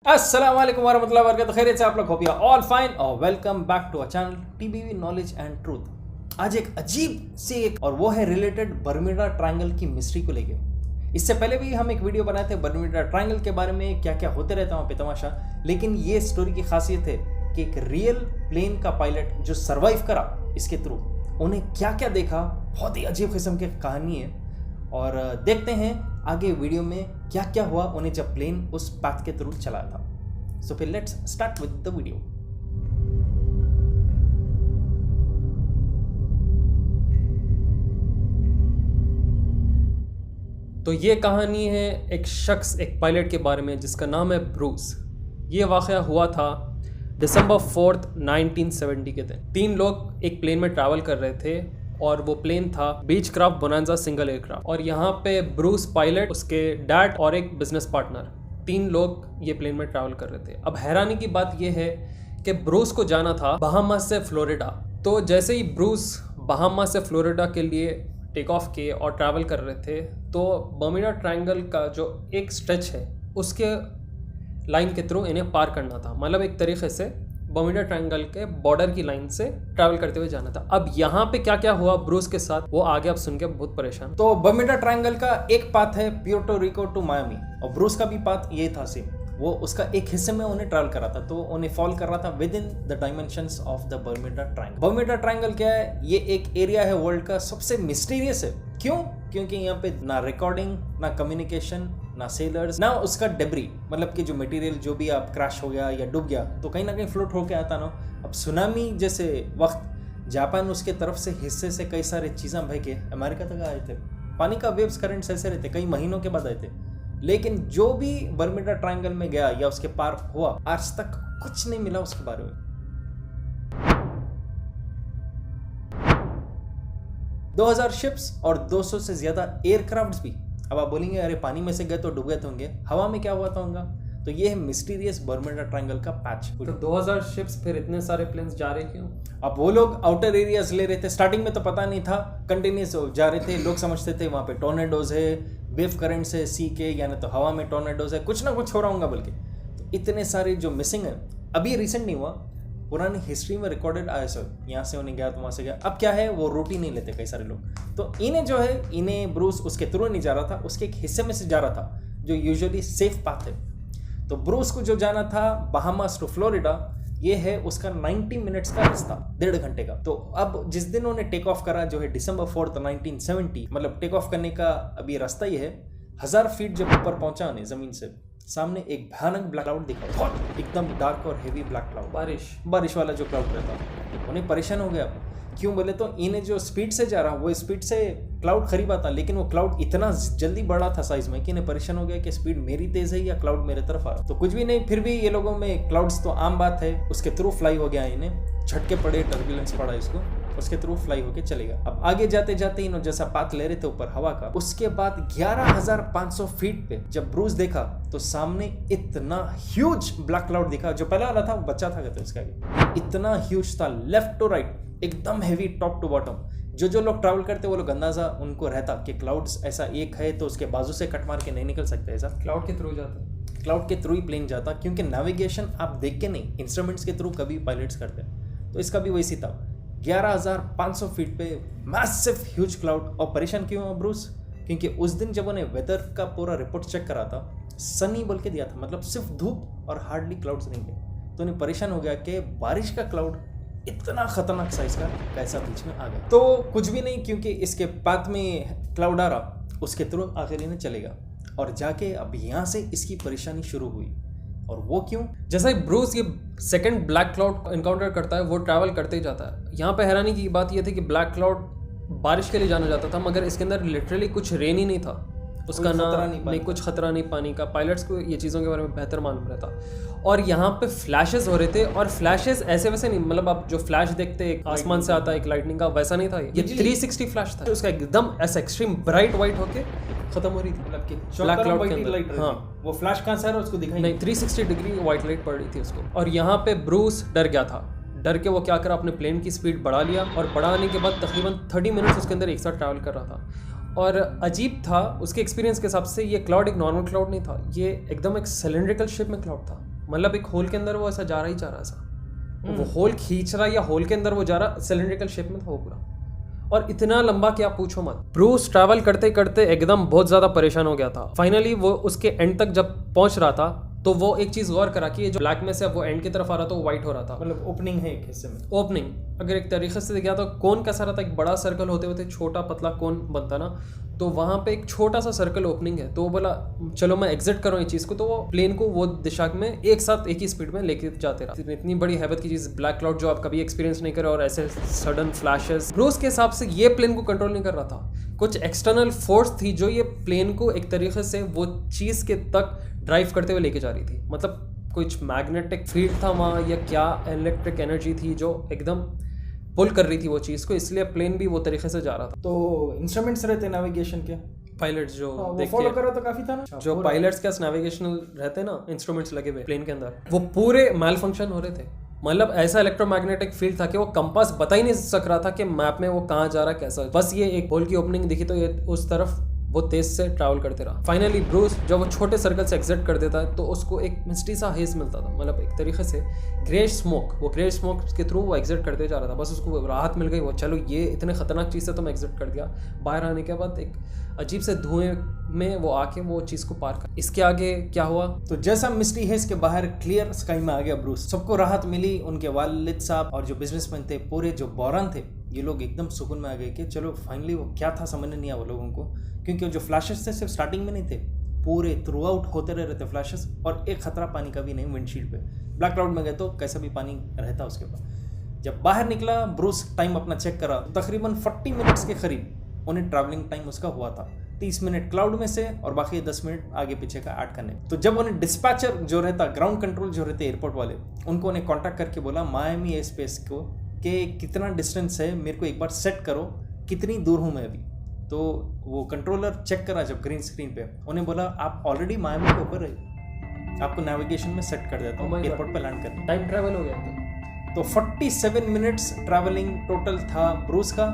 अस्सलाम वालेकुम वरहमतुल्लाहि वबरकातुहू। खैरियत से आप लोग, hope you are all fine और welcome back to our channel TBV knowledge and truth. आज एक अजीब सी और वो है रिलेटेड बर्मुडा ट्रायंगल की मिस्ट्री को लेके। इससे पहले भी हम एक वीडियो बनाए थे बर्मुडा ट्रायंगल के बारे में, क्या क्या होते रहता है वहाँ पे तमाशा। लेकिन ये स्टोरी की खासियत है कि एक रियल प्लेन का पायलट जो सर्वाइव करा इसके थ्रू, उन्हें क्या क्या देखा, बहुत ही अजीब किस्म की कहानी है। और देखते हैं आगे वीडियो में क्या क्या हुआ उन्हें जब प्लेन उस पाथ के थ्रू चला था। सो फिर let's start with the video. तो ये कहानी है एक शख्स, एक पायलट के बारे में जिसका नाम है ब्रूस। ये वाक़या हुआ था दिसंबर 4, 1970 के दिन। 3 लोग एक प्लेन में ट्रैवल कर रहे थे और वो प्लेन था बीचक्राफ्ट बोनांजा सिंगल एयरक्राफ्ट। और यहाँ पे ब्रूस पायलट, उसके डैड और एक बिजनेस पार्टनर, 3 लोग ये प्लेन में ट्रैवल कर रहे थे। अब हैरानी की बात ये है कि ब्रूस को जाना था बहामास से फ्लोरिडा। तो जैसे ही ब्रूस बहामास से फ्लोरिडा के लिए टेक ऑफ किए और ट्रैवल कर रहे थे, तो बर्मुडा ट्रायंगल का जो एक स्ट्रेच है उसके लाइन के थ्रू इन्हें पार करना था। मतलब एक तरीके से बर्मुडा ट्रायंगल के बॉर्डर की लाइन से ट्रैवल करते हुए जाना था। अब यहाँ पे क्या क्या हुआ ब्रूस के साथ, वो आगे आप सुन के बहुत परेशान। तो बर्मुडा ट्रायंगल का एक पाथ है प्यूर्टो रिको टू मायामी, और ब्रूस का भी पाथ ये था सेम। वो उसका एक हिस्से में उन्हें ट्रैवल कर रहा था, तो उन्हें फॉल कर रहा था with in the dimensions of the Bermuda triangle. Bermuda triangle क्या है? ये एक एरिया है वर्ल्ड का सबसे मिस्टीरियस है। क्यों? क्योंकि यहाँ पे ना रिकॉर्डिंग, ना कम्युनिकेशन, ना सेलर्स, ना उसका डेब्री, मतलब कि जो मटेरियल जो भी आप क्रैश हो गया या डूब गया तो कहीं ना कहीं फ्लोट होके आता ना। अब सुनामी जैसे वक्त जापान उसके तरफ से हिस्से से कई सारे चीज़ें बह के अमेरिका तक आए थे। पानी का वेव्स करंट्स ऐसे रहते, कई महीनों के बाद आए थे। लेकिन जो भी बर्मुडा ट्रायंगल में गया या उसके पार हुआ, आज तक कुछ नहीं मिला उसके बारे में। 2000 शिप्स और 200 से ज्यादा एयरक्राफ्ट्स भी। अब आप बोलेंगे अरे पानी में से गए तो डूब गए तो होंगे, हवा में क्या हुआ था होगा? तो ये है मिस्टीरियस बर्मुडा ट्रायंगल का पैच। तो 2000 शिप्स, फिर इतने सारे प्लेन्स जा रहे क्यों? अब वो लोग आउटर एरियाज ले रहे थे। स्टार्टिंग में तो पता नहीं था, कंटिन्यूस जा रहे थे। लोग समझते थे वहाँ पे टोर्नेडोज है, वेव करंट्स है सी के, यानी तो हवा में टोर्नेडोज है, कुछ ना कुछ हो रहा होगा। बल्कि तो इतने सारे जो मिसिंग है, अभी रिसेंट नहीं हुआ, पुरानी हिस्ट्री में रिकॉर्डेड आया सर। यहाँ से उन्हें गया तो वहाँ से गया। अब क्या है, वो रोटी नहीं लेते कई सारे लोग। तो इन्हें जो है, इन्हें ब्रूस उसके थ्रू नहीं जा रहा था, उसके एक हिस्से में से जा रहा था जो यूजुअली सेफ पाथ है। तो ब्रूस को जो जाना था बहामास टू फ्लोरिडा, ये है उसका 90 मिनट्स का रास्ता, 1.5 घंटे का। तो अब जिस दिन उन्हें टेक ऑफ करा, जो है दिसंबर 4, 1970, मतलब टेक ऑफ करने का अभी रास्ता ये है। 1000 फीट जब ऊपर पहुंचा उन्हें जमीन से, सामने एक भयानक ब्लैक क्लाउड दिखा, बहुत एकदम डार्क और हेवी ब्लैक क्लाउड, बारिश वाला जो क्लाउड रहता। उन्हें परेशान हो गया। क्यों बोले तो इन्हें जो स्पीड से जा रहा, वो स्पीड से क्लाउड करीब आता, लेकिन वो क्लाउड इतना जल्दी बढ़ा था साइज में कि इन्हें परेशान हो गया कि स्पीड मेरी तेज है या क्लाउड मेरे तरफ आ रहा। तो कुछ भी नहीं, फिर भी ये लोगों में क्लाउड्स तो आम बात है, उसके थ्रू फ्लाई हो गया। इन्हें झटके पड़े, टर्बुलेंस पड़ा इसको, उसके थ्रू फ्लाई होके चलेगा। अब आगे जाते जाते इन्होंने जैसा पाथ ले रहे थे ऊपर हवा का, उसके बाद 11,500 फीट पे जब ब्रूस देखा तो सामने इतना ह्यूज ब्लैक क्लाउड दिखा। जो पहला वाला था वो बच्चा था, कहते उसका आगे इतना ह्यूज था, लेफ्ट टू राइट एकदम हेवी, टॉप टू बॉटम। जो लोग ट्रैवल करते वो लोग अंदाजा उनको रहता कि क्लाउड्स ऐसा एक है तो उसके बाजू से कट मार के नहीं निकल सकते। ऐसा क्लाउड के थ्रू जाता, क्लाउड के थ्रू ही प्लेन जाता, क्योंकि नेविगेशन आप देख के नहीं, इंस्ट्रूमेंट्स के थ्रू कभी पायलट्स करते हैं। तो इसका भी वैसी था, 11,500 फीट पे मैसिव ह्यूज क्लाउड। और परेशान क्यों हुआ ब्रूस? क्योंकि उस दिन जब उन्हें वेदर का पूरा रिपोर्ट चेक करा था, सनी बोल के दिया था, मतलब सिर्फ धूप और हार्डली क्लाउड्स नहीं थे। तो उन्हें परेशान हो गया कि बारिश का क्लाउड इतना खतरनाक साइज का कैसा बीच में आ गया। तो कुछ भी नहीं, क्योंकि इसके पाथ में क्लाउड आ रहा, उसके थ्रू आखिर इन्हें चलेगा। और जाके अब यहाँ से इसकी परेशानी शुरू हुई। और वो क्यों? जैसा ही ब्रूस ये सेकंड ब्लैक क्लाउड इनकाउंटर करता है, वो ट्रैवल करते ही जाता है। यहाँ पे हैरानी की बात ये थी कि ब्लैक क्लाउड बारिश के लिए जाना जाता था, मगर इसके अंदर लिटरली कुछ रेन ही नहीं था। उसका नहीं कुछ खतरा नहीं पानी का। पायलट्स को ये चीज़ों के बारे में बेहतर मालूम रहता। और यहाँ पे फ्लैशेस हो रहे थे, और फ्लैशेस ऐसे वैसे नहीं, मतलब आप जो फ्लैश देखते एक आसमान से आता है एक लाइटनिंग का, वैसा नहीं था। ये 360 फ्लैश था। उसका एकदम ऐसा एक्सट्रीम ब्राइट वाइट होके खत्म हो रही थी, मतलब कि ब्लैक क्लाउड के अंदर। हाँ, वो फ्लैश कहाँ से आ रहा है उसको दिखाई नहीं, 360 डिग्री वाइट लाइट पड़ रही थी उसको। और यहाँ पे ब्रूस डर गया था। डर के वो क्या करा, अपने प्लेन की स्पीड बढ़ा लिया, और बढ़ाने के बाद तकरीबन 30 मिनट्स उसके अंदर एक साथ ट्रैवल कर रहा था। और अजीब था उसके एक्सपीरियंस के हिसाब से, ये क्लाउड एक नॉर्मल क्लाउड नहीं था, ये एकदम एक सिलेंड्रिकल शेप में क्लाउड था। मतलब एक होल के अंदर वो ऐसा जा रहा था, वो होल खींच रहा या होल के अंदर वो जा रहा, सिलेंड्रिकल शेप में था वो पूरा, और इतना लंबा कि आप पूछो मत। ब्रूस ट्रैवल करते करते एकदम बहुत ज़्यादा परेशान हो गया था। फाइनली वो उसके एंड तक जब पहुंच रहा था तो वो एक चीज़ गौर करा कि ये जो ब्लैक में से अब वो एंड की तरफ आ रहा था वो वाइट हो रहा था। मतलब ओपनिंग है एक हिस्से में। ओपनिंग अगर एक तरीके से देखा तो कोन कैसा रहता है, एक बड़ा सर्कल होते होते छोटा पतला कोन बनता ना, तो वहाँ पे एक छोटा सा सर्कल ओपनिंग है। तो वो बोला चलो मैं एग्जिट करूँ ये चीज़ को, तो वो प्लेन को वो दिशा में एक साथ एक ही स्पीड में लेके जाते रहा। इतनी बड़ी हैबत की चीज़, ब्लैक क्लाउड जो आप कभी एक्सपीरियंस नहीं करे और ऐसे सडन फ्लैशेस। ब्रूस के हिसाब से ये प्लेन को कंट्रोल नहीं कर रहा था, कुछ एक्सटर्नल फोर्स थी जो ये प्लेन को एक तरीके से वो चीज़ के तक ड्राइव करते हुए लेके जा रही थी। मतलब कुछ मैग्नेटिक फील्ड था वहाँ या क्या इलेक्ट्रिक एनर्जी थी जो एकदम पुल कर रही थी वो चीज़ को, इसलिए प्लेन भी वो तरीके से जा रहा था। तो इंस्ट्रूमेंट्स रहते नेविगेशन के, पायलट्स जो फॉलो करो तो काफी था ना, जो पायलट्स के नेविगेशनल रहते हैं ना इंस्ट्रूमेंट्स लगे हुए प्लेन के अंदर, वो पूरे मैल फंक्शन हो रहे थे। मतलब ऐसा इलेक्ट्रोमैग्नेटिक फील्ड था कि वो कंपास बता ही नहीं सक रहा था कि मैप में वो कहाँ जा रहा है कैसा। बस ये एक होल की ओपनिंग दिखी तो ये उस तरफ वो तेज से ट्रैवल करते रहा। फाइनली ब्रूस जब वो छोटे सर्कल से एग्जिट कर देता है तो उसको एक मिस्टी सा हेज मिलता था, मतलब एक तरीके से ग्रे स्मोक, वो ग्रे स्मोक के थ्रू वो एग्जिट करते जा रहा था। बस उसको राहत मिल गई, वो चलो ये इतने खतरनाक चीज़ से तो मैं एग्जिट कर दिया। बाहर आने के बाद एक अजीब से धुएं में वो आके वो चीज़ को पार कर। इसके आगे क्या हुआ, तो जैसा मिस्टी हेज के बाहर क्लियर स्काई में आ गया ब्रूस, सबको राहत मिली। उनके वालिद साहब और जो बिजनेसमैन थे, पूरे जो बौरान थे, ये लोग एकदम सुकून में आ गए कि चलो फाइनली वो क्या था समझ नहीं आया वो लोगों को, क्योंकि जो फ्लैशेस थे सिर्फ स्टार्टिंग में नहीं थे, पूरे थ्रू आउट होते रहे थे फ्लैशेस, और एक खतरा पानी का भी नहीं विंडशील्ड पे। ब्लैक क्लाउड में गए तो कैसा भी पानी रहता उसके ऊपर। जब बाहर निकला ब्रूस, टाइम अपना चेक करा, तकरीबन 40 मिनट्स के करीब उन्हें ट्रैवलिंग टाइम उसका हुआ था। 30 मिनट क्लाउड में से और बाकी 10 मिनट आगे पीछे का ऐड करने। तो जब उन्हें डिस्पैचर जो रहता, ग्राउंड कंट्रोल जो रहते एयरपोर्ट वाले, उनको उन्हें कॉन्टैक्ट करके बोला मायामी एयर स्पेस को कि कितना डिस्टेंस है, मेरे को एक बार सेट करो कितनी दूर हूँ मैं अभी। तो वो कंट्रोलर चेक करा जब ग्रीन स्क्रीन पे, उन्हें बोला आप ऑलरेडी मायामी के ऊपर है, आपको नेविगेशन में सेट कर देता हूँ एयरपोर्ट पे लैंड करने। टाइम ट्रैवल हो गया था। तो 47 मिनट्स ट्रैवलिंग टोटल था ब्रूस का,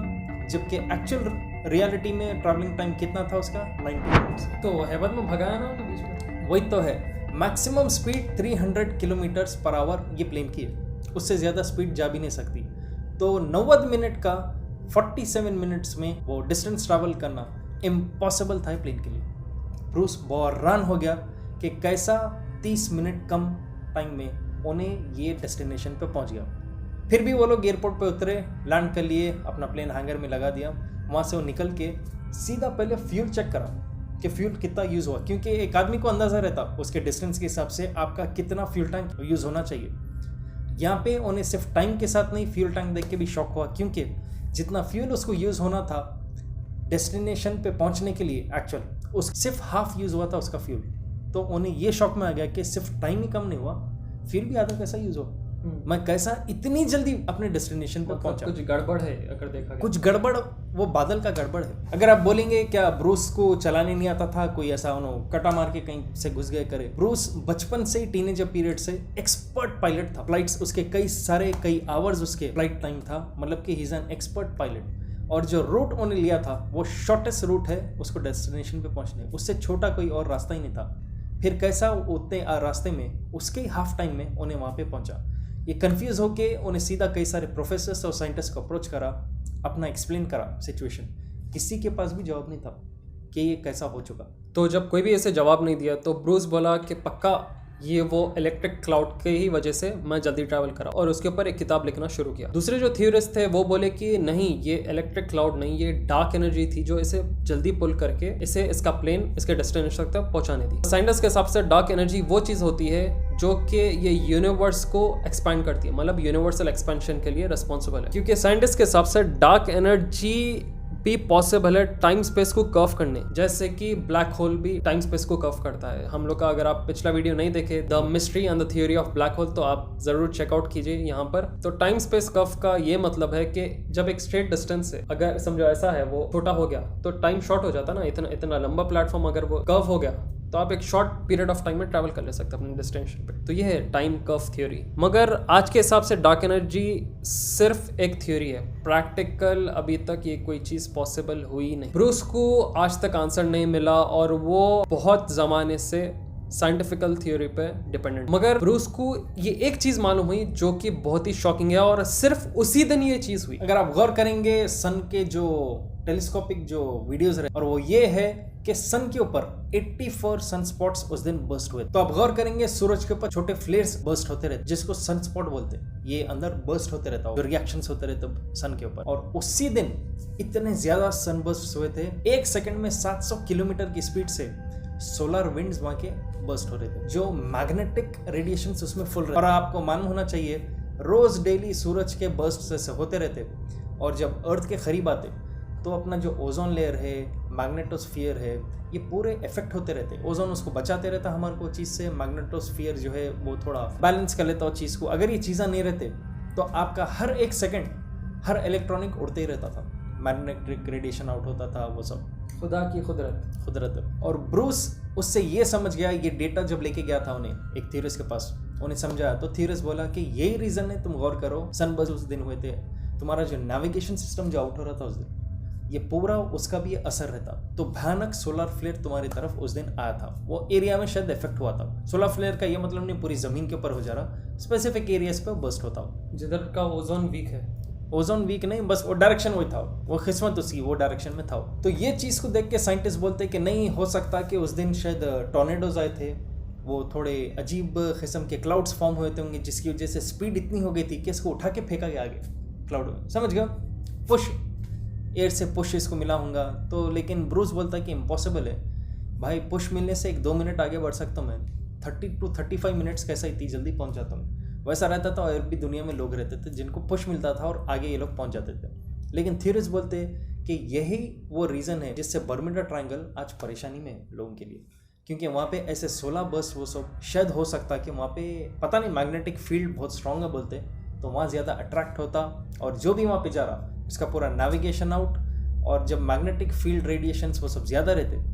जबकि एक्चुअल रियलिटी में ट्रैवलिंग टाइम कितना था उसका, 90 मिनट्स। तो हैबत में भगाया ना उन्हें बीच में। वही तो है, maximum speed 300 kilometres per hour ये प्लेन की है, उससे ज़्यादा स्पीड जा भी नहीं सकती। तो 90 मिनट का 47 मिनट्स में वो डिस्टेंस ट्रैवल करना इम्पॉसिबल था प्लेन के लिए। ब्रूस बौरान हो गया कि कैसा 30 मिनट कम टाइम में उन्हें ये डेस्टिनेशन पे पहुंच गया। फिर भी वो लोग एयरपोर्ट पे उतरे, लैंड कर लिए, अपना प्लेन हैंगर में लगा दिया। वहाँ से वो निकल के सीधा पहले फ्यूल चेक करा कि फ्यूल कितना यूज़ हुआ, क्योंकि एक आदमी को अंदाज़ा रहता उसके डिस्टेंस के हिसाब से आपका कितना फ्यूल टैंक यूज़ होना चाहिए। यहाँ पे उन्हें सिर्फ टाइम के साथ नहीं, फ्यूल टैंक देख के भी शॉक हुआ, क्योंकि जितना फ्यूल उसको यूज़ होना था डेस्टिनेशन पे पहुँचने के लिए एक्चुअल उस सिर्फ हाफ यूज़ हुआ था उसका फ्यूल। तो उन्हें ये शॉक में आ गया कि सिर्फ टाइम ही कम नहीं हुआ, फ्यूल भी आधा कैसा यूज़ हुआ, मैं कैसा इतनी जल्दी अपने डेस्टिनेशन पर पहुंचा। कुछ गड़बड़ है अगर देखा गया। कुछ गड़बड़, वो बादल का गड़बड़ है। अगर आप बोलेंगे क्या ब्रूस को चलाने नहीं आता था, कोई ऐसा उन्होंने कटा मार के कहीं से घुस गए करे, ब्रूस बचपन से ही टीनेजर पीरियड से एक्सपर्ट पायलट था। फ्लाइट्स उसके कई आवर्स उसके फ्लाइट टाइम था, मतलब कि he is an expert pilot. और जो रूट उन्हें लिया था वो शॉर्टेस्ट रूट है उसको डेस्टिनेशन पे पहुंचने, उससे छोटा कोई और रास्ता ही नहीं था। फिर कैसा उतने रास्ते में उसके हाफ टाइम में उन्हें वहाँ पे पहुंचा। ये कंफ्यूज होके उन्हें सीधा कई सारे प्रोफेसर्स और साइंटिस्ट को अप्रोच करा, अपना एक्सप्लेन करा सिचुएशन। किसी के पास भी जवाब नहीं था कि ये कैसा हो चुका। तो जब कोई भी ऐसे जवाब नहीं दिया तो ब्रूस बोला कि पक्का ये वो इलेक्ट्रिक क्लाउड के ही वजह से मैं जल्दी ट्रैवल करा, और उसके ऊपर एक किताब लिखना शुरू किया। दूसरे जो थ्योरिस्ट थे वो बोले कि नहीं, ये इलेक्ट्रिक क्लाउड नहीं, ये डार्क एनर्जी थी जो इसे जल्दी पुल करके इसे इसका प्लेन इसके डेस्टिनेशन तक पहुंचाने दी। साइंटिस्ट के हिसाब से डार्क एनर्जी वो चीज़ होती है जो कि ये यूनिवर्स को एक्सपैंड करती है, मतलब यूनिवर्सल एक्सपेंशन के लिए रिस्पॉन्सिबल है। क्योंकि साइंटिस्ट के हिसाब से डार्क एनर्जी भी पॉसिबल है टाइम स्पेस को कर्व करने, जैसे कि ब्लैक होल भी टाइम स्पेस को कर्व करता है। हम लोग का अगर आप पिछला वीडियो नहीं देखे, the mystery and the theory of black hole, तो आप जरूर चेकआउट कीजिए यहाँ पर। तो टाइम स्पेस कर्व का ये मतलब है कि जब एक स्ट्रेट डिस्टेंस है, अगर समझो ऐसा है वो छोटा हो गया तो टाइम शॉर्ट हो जाता ना। इतना लंबा प्लेटफॉर्म अगर वो कर्व हो गया तो आप एक शॉर्ट पीरियड ऑफ टाइम में ट्रैवल कर ले सकते हैं अपने डेस्टिनेशन पे। तो ये है टाइम कर्व थ्योरी। मगर आज के हिसाब से डार्क एनर्जी सिर्फ एक थ्योरी है, प्रैक्टिकल अभी तक ये कोई चीज़ पॉसिबल हुई नहीं। ब्रूस को आज तक आंसर नहीं मिला और वो बहुत ज़माने से साइंटिफिकल थ्योरी पे डिपेंडेंट। मगर ब्रूस को ये एक चीज मालूम हुई जो कि बहुत ही शॉकिंग है, और सिर्फ उसी दिन ये चीज हुई। अगर आप गौर करेंगे सन के जो टेलीस्कोपिक जो वीडियोस रहे, और वो ये है कि सन के ऊपर 84 सनस्पॉट्स उस दिन बर्स्ट हुए। तो आप गौर करेंगे सूरज के ऊपर छोटे फ्लेयर्स बर्स्ट होते रहते, जिसको सनस्पॉट बोलते हैं। ये अंदर बर्स्ट होते रहता, जो रिएक्शंस होते रहते सन के ऊपर। और उसी दिन इतने ज्यादा सनबर्स्ट हुए थे, एक सेकंड में 700 किलोमीटर की स्पीड से सोलर विंड्स वहां के बर्स्ट हो रहे थे, जो मैग्नेटिक रेडिएशंस उसमें फुल रहे। और आपको मालूम होना चाहिए रोज डेली सूरज के बर्स्ट से होते रहते, और जब अर्थ के करीब आते तो अपना जो ओजोन लेयर है, मैग्नेटोस्फीयर है, ये पूरे इफेक्ट होते रहते। ओजोन उसको बचाते रहता हमारे को चीज़ से, मैग्नेटोस्फीयर जो है वो थोड़ा बैलेंस कर लेता हो चीज़ को। अगर ये चीज़ें नहीं रहते तो आपका हर एक सेकंड हर इलेक्ट्रॉनिक उड़ते ही रहता था, मैग्नेटिक रेडिएशन आउट होता था, वो सब खुदा की कुदरत। और ब्रूस उससे ये समझ गया, ये डेटा जब लेके गया था उन्हें एक थ्योरिस्ट के पास, उन्हें समझाया तो थ्योरिस्ट बोला कि यही रीज़न है, तुम गौर करो सनबर्स्ट उस दिन हुए थे, तुम्हारा जो नेविगेशन सिस्टम जो आउट हो रहा था उस दिन, ये पूरा उसका भी असर रहता। तो भयानक सोलर फ्लेयर तुम्हारी तरफ उस दिन आया था, वो एरिया में शायद इफेक्ट हुआ था। सोलर फ्लेयर का ये मतलब नहीं पूरी जमीन के ऊपर हो जा रहा, स्पेसिफिक एरियाज पे बर्स्ट होता, जिधर का ओजोन वीक है। ओजोन वीक नहीं, बस वो डायरेक्शन वही था, वो किस्मत उसकी वो डायरेक्शन में था। तो ये चीज़ को देख के साइंटिस्ट बोलते कि नहीं हो सकता कि उस दिन शायद टॉर्नेडोज आए थे, वो थोड़े अजीब किस्म के क्लाउड्स फॉर्म हुए थे होंगे, जिसकी वजह से स्पीड इतनी हो गई थी कि इसको उठा के फेंका गया आगे क्लाउड में, समझ गया, पुश एयर से पुश इसको मिला होगा। तो लेकिन ब्रूस बोलता है कि इम्पॉसिबल है भाई, पुश मिलने से 1-2 मिनट आगे बढ़ सकता हूँ मैं, 30 to 35 मिनट्स कैसा इतनी जल्दी पहुँच जाता हूँ। वैसा रहता था, और भी दुनिया में लोग रहते थे जिनको पुश मिलता था और आगे ये लोग पहुँच जाते थे। लेकिन थ्योरिस्ट बोलते कि यही वो रीज़न है जिससे बर्मुडा ट्रायंगल आज परेशानी में है लोगों के लिए, क्योंकि वहाँ पे ऐसे 16 बर्स्ट वो सब शायद हो सकता कि वहाँ पे पता नहीं मैग्नेटिक फील्ड बहुत स्ट्रॉन्ग है बोलते, तो वहाँ ज़्यादा अट्रैक्ट होता, और जो भी वहाँ पे जा रहा इसका पूरा नेविगेशन आउट। और जब मैग्नेटिक फील्ड रेडिएशंस वो सब ज़्यादा रहते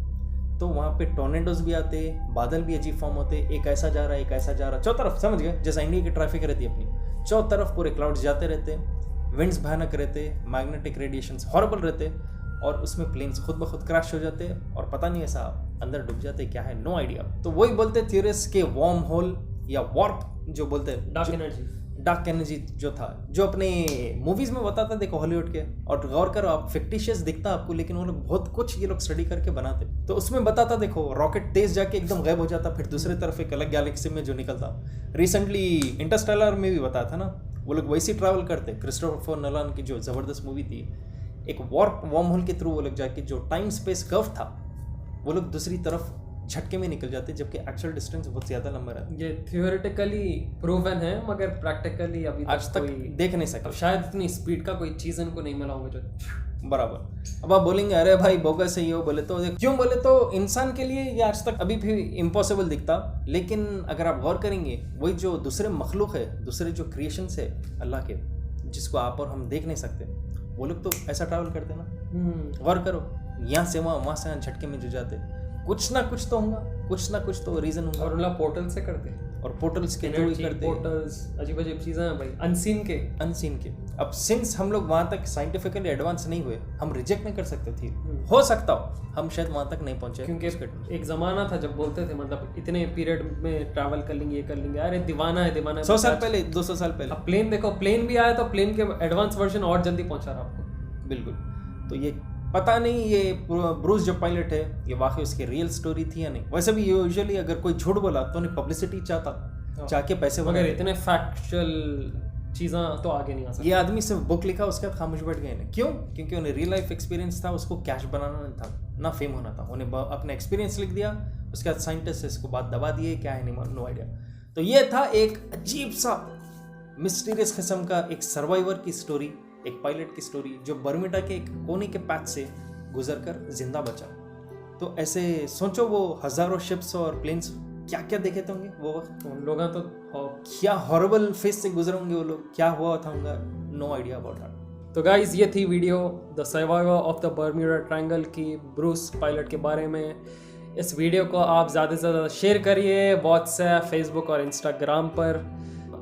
तो वहाँ पे टॉर्नेडोज भी आते, बादल भी अजीब फॉर्म होते, एक ऐसा जा रहा है एक ऐसा जा रहा है, चौतरफ समझ गए, जैसा इंडिया की ट्रैफिक रहती है अपनी, चौतरफ पूरे क्लाउड्स जाते रहते, विंड्स भयानक रहते, मैग्नेटिक रेडिएशंस हॉरेबल रहते, और उसमें प्लेन्स खुद ब खुद क्रैश हो जाते और पता नहीं ऐसा अंदर डूब जाते, क्या है नो आइडिया। तो वही बोलते थ्योरिस्ट के वार्म होल या वार्प जो बोलते हैं, डार्क एनर्जी जो था, जो अपने मूवीज में बताता देखो हॉलीवुड के, और गौर करो आप फिक्टिशियस दिखता आपको, लेकिन वो लोग बहुत कुछ ये लोग स्टडी करके बनाते। तो उसमें बताता देखो रॉकेट तेज जाके एकदम गायब हो जाता, फिर दूसरी तरफ एक अलग गैलेक्सी में जो निकलता। रिसेंटली इंटरस्टेलर में भी बताया था ना, वो लोग वैसे ही ट्रैवल करते, क्रिस्टोफर नोलन की जो जबरदस्त मूवी थी, एक वार्म होल के थ्रू वो लोग जाके जो टाइम स्पेस कर्व था वो लोग दूसरी तरफ झटके में निकल जाते, जबकि एक्चुअल डिस्टेंस बहुत ज्यादा लंबा रहता है। ये थियोरेटिकली प्रूवन है, मगर प्रैक्टिकली अभी आज तक देख नहीं सका। शायद इतनी स्पीड का कोई चीज इनको नहीं मिला होगा जो बराबर। अब आप बोलेंगे अरे भाई बोगस है ये, बोले तो क्यों, बोले तो इंसान के लिए ये आज तक अभी भी इम्पॉसिबल दिखता। लेकिन अगर आप गौर करेंगे, वही जो दूसरे मखलूक है, दूसरे जो क्रिएशंस है अल्लाह के, जिसको आप और हम देख नहीं सकते, वो लोग तो ऐसा ट्रैवल करते ना। गौर करो, यहाँ से वहाँ से यहाँ झटके में जो जाते, कुछ ना कुछ तो होगा, कुछ ना कुछ तो रीजन होगा। और उनका पोर्टल से करते, और पोर्टल्स के थ्रू ही करते, पोर्टल्स अजीब अजीब चीजें हैं भाई, अनसीन के। अब सिंस हम लोग वहाँ तक साइंटिफिकली एडवांस नहीं हुए, हम रिजेक्ट नहीं कर सकते थे, हो सकता हो हम शायद वहाँ तक नहीं पहुँचे, क्योंकि एक जमाना था जब बोलते थे मतलब इतने पीरियड में ट्रैवल कर लेंगे, ये कर लेंगे, अरे दीवाना है 100 साल पहले, 200 साल पहले। अब प्लेन देखो, प्लेन भी आया तो प्लेन के एडवांस वर्जन और जल्दी पहुंचा रहा आपको। बिल्कुल। तो ये पता नहीं ये ब्रूस जो पायलट है ये वाकई उसकी रियल स्टोरी थी या नहीं। वैसे भी यूजुअली अगर कोई झूठ बोला तो उन्हें पब्लिसिटी चाह के पैसे, मगर इतने फैक्चुअल चीज़ें तो आगे नहीं आ सकती। ये आदमी सिर्फ बुक लिखा, उसके बाद खामोश बैठ गए ना। क्यों? क्योंकि उन्हें रियल लाइफ एक्सपीरियंस था, उसको कैश बनाना नहीं था, ना फेम होना था। उन्हें अपना एक्सपीरियंस लिख दिया, उसके बाद साइंटिस्ट इसको बात दबा दिए, क्या है नहीं, नो आइडिया। तो ये था एक अजीब सा मिस्टीरियस किस्म का एक सर्वाइवर की स्टोरी, एक पायलट की स्टोरी जो बर्मुडा के एक कोने के पैच से गुजरकर जिंदा बचा। तो ऐसे सोचो वो हजारों शिप्स और प्लेन्स क्या क्या देखे थे होंगे वो वक्त, उन लोग तो क्या हॉरिबल फेस से गुजरे होंगे वो लोग, क्या हुआ था होगा, नो आइडिया अबाउट दैट। तो गाइज ये थी video the survivor of the Bermuda triangle की ब्रूस पायलट के बारे में। इस वीडियो को आप ज़्यादा से ज़्यादा शेयर करिए व्हाट्सएप, फेसबुक और इंस्टाग्राम पर।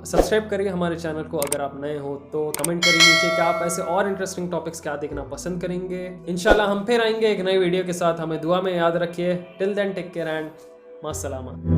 सब्सक्राइब करिए हमारे चैनल को अगर आप नए हो तो। कमेंट करिए नीचे कि आप ऐसे और इंटरेस्टिंग टॉपिक्स क्या देखना पसंद करेंगे। इंशाल्लाह हम फिर आएंगे एक नई वीडियो के साथ। हमें दुआ में याद रखिए। Till then take care and मास्सलामा।